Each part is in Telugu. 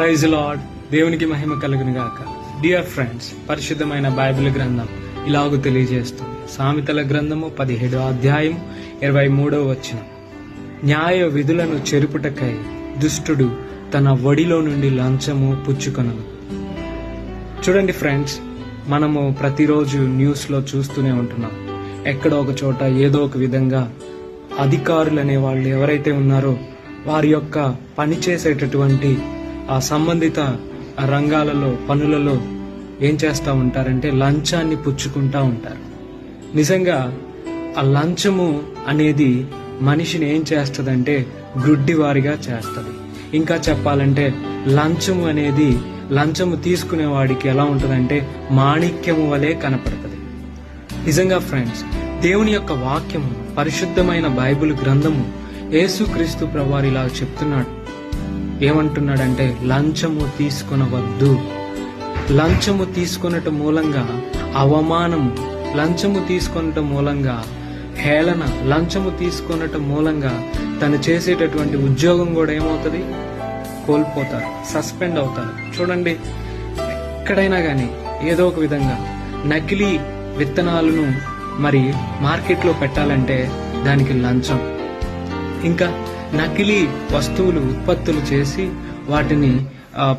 Praise lord. దేవునికి మహిమ కలుగును గాక. డియర్ ఫ్రెండ్స్, పరిశుద్ధమైన బైబిల్ గ్రంథం ఇలాగూ తెలియజేస్తుంది. సామెతల గ్రంథము 17వ అధ్యాయం 23వ వచనం. న్యాయ విధులను చెరుపుటకై దుష్టుడు తన వడిలో నుండి లంచము పుచ్చుకొనను. చూడండి ఫ్రెండ్స్, మనము ప్రతిరోజు న్యూస్ లో చూస్తూనే ఉంటున్నాం. ఎక్కడో ఒక చోట ఏదో ఒక విధంగా అధికారులు అనే వాళ్ళు ఎవరైతే ఉన్నారో వారి యొక్క పని చేసేటటువంటి ఆ సంబంధిత రంగాలలో పనులలో ఏం చేస్తూ ఉంటారంటే లంచాన్ని పుచ్చుకుంటా ఉంటారు. నిజంగా ఆ లంచము అనేది మనిషిని ఏం చేస్తుందంటే గ్రుడ్డివారిగా చేస్తుంది. ఇంకా చెప్పాలంటే లంచము అనేది లంచము తీసుకునే వాడికి ఎలా ఉంటుందంటే మాణిక్యము వలె కనపడుతుంది. నిజంగా ఫ్రెండ్స్, దేవుని యొక్క వాక్యము, పరిశుద్ధమైన బైబిల్ గ్రంథము యేసుక్రీస్తు ప్రభువారు ఇలా చెప్తున్నాడు. ఏమంటున్నాడంటే లంచము తీసుకొనవద్దు. లంచము తీసుకొనటం మూలంగా అవమానము, లంచము తీసుకొనటం మూలంగా హేళన, లంచము తీసుకొనటం మూలంగా తను చేసేటటువంటి ఉద్యోగం కూడా ఏమవుతుంది, కోల్పోతారు, సస్పెండ్ అవుతారు. చూడండి, ఎక్కడైనా కానీ ఏదో ఒక విధంగా నకిలీ విత్తనాలను మరి మార్కెట్లో పెట్టాలంటే దానికి లంచం, ఇంకా నకిలీ వస్తువులు ఉత్పత్తులు చేసి వాటిని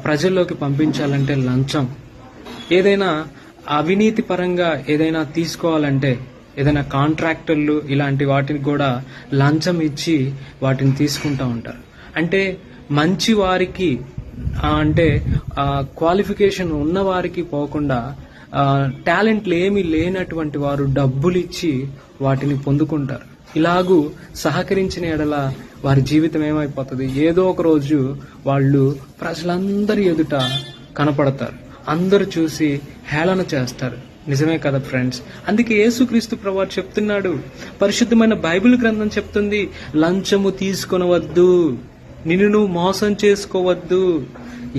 ప్రజల్లోకి పంపించాలంటే లంచం. ఏదైనా అవినీతి పరంగా ఏదైనా తీసుకోవాలంటే ఏదైనా కాంట్రాక్టర్లు ఇలాంటి వాటిని కూడా లంచం ఇచ్చి వాటిని తీసుకుంటా ఉంటారు. అంటే మంచి వారికి అంటే క్వాలిఫికేషన్ ఉన్న వారికి పోకుండా టాలెంట్లు ఏమీ లేనటువంటి వారు డబ్బులు ఇచ్చి వాటిని పొందుకుంటారు. ఇలాగూ సహకరించిన ఎడల వారి జీవితం ఏమైపోతుంది, ఏదో ఒక రోజు వాళ్ళు ప్రజలందరి ఎదుట కనపడతారు, అందరూ చూసి హేళన చేస్తారు. నిజమే కదా ఫ్రెండ్స్? అందుకే యేసుక్రీస్తు ప్రభువు చెప్తున్నాడు, పరిశుద్ధమైన బైబిల్ గ్రంథం చెప్తుంది, లంచము తీసుకొనవద్దు, నిన్ను నువ్వు మోసం చేసుకోవద్దు.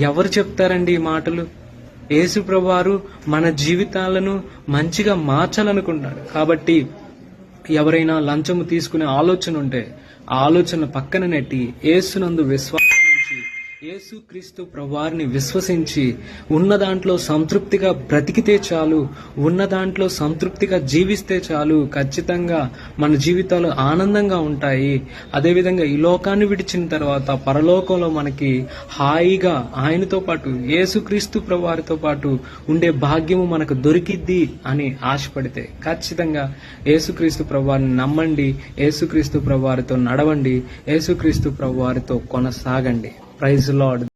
ఎవరు చెప్తారండి ఈ మాటలు? యేసు ప్రభువారు మన జీవితాలను మంచిగా మార్చాలనుకున్నాడు. కాబట్టి ఎవరైనా లంచము తీసుకునే ఆలోచన ఉంటే ఆ ఆలోచన పక్కన నెట్టి యేసునందు విశ్వాసం ఉంచి యేసుక్రీస్తు ప్రభువారిని విశ్వసించి ఉన్న దాంట్లో సంతృప్తిగా బ్రతికితే చాలు, ఉన్న దాంట్లో సంతృప్తిగా జీవిస్తే చాలు. ఖచ్చితంగా మన జీవితాలు ఆనందంగా ఉంటాయి. అదేవిధంగా ఈ లోకాన్ని విడిచిన తర్వాత పరలోకంలో మనకి హాయిగా ఆయనతో పాటు యేసుక్రీస్తు ప్రభువారితో పాటు ఉండే భాగ్యము మనకు దొరికిద్ది అని ఆశపడితే ఖచ్చితంగా యేసుక్రీస్తు ప్రభువారిని నమ్మండి, యేసుక్రీస్తు ప్రభువారితో నడవండి, యేసుక్రీస్తు ప్రభువారితో కొనసాగండి. Praise lord.